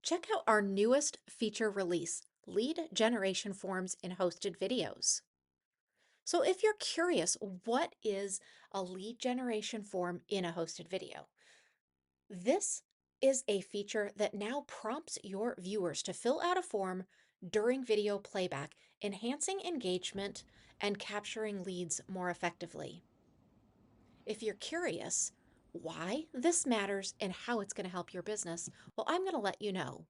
Check out our newest feature release, lead generation forms in hosted videos. So if you're curious, what is a lead generation form in a hosted video? This is a feature that now prompts your viewers to fill out a form during video playback, enhancing engagement and capturing leads more effectively. If you're curious why this matters and how it's going to help your business, well, I'm going to let you know.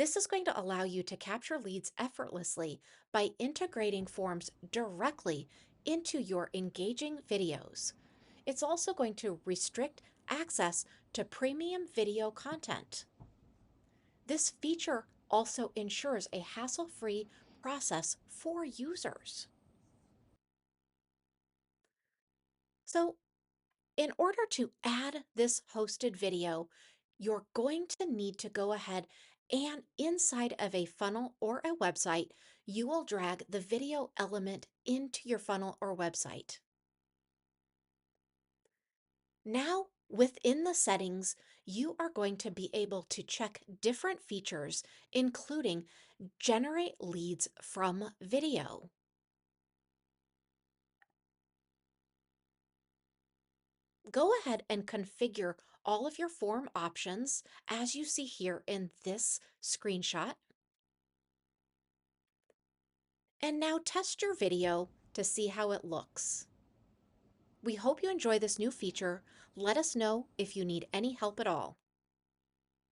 This is going to allow you to capture leads effortlessly by integrating forms directly into your engaging videos. It's also going to restrict access to premium video content. This feature also ensures a hassle-free process for users. So, in order to add this hosted video, you're going to need to go ahead and inside of a funnel or a website, you will drag the video element into your funnel or website. Now, within the settings, you are going to be able to check different features, including generate leads from video. Go ahead and configure all of your form options as you see here in this screenshot. And now test your video to see how it looks. We hope you enjoy this new feature. Let us know if you need any help at all.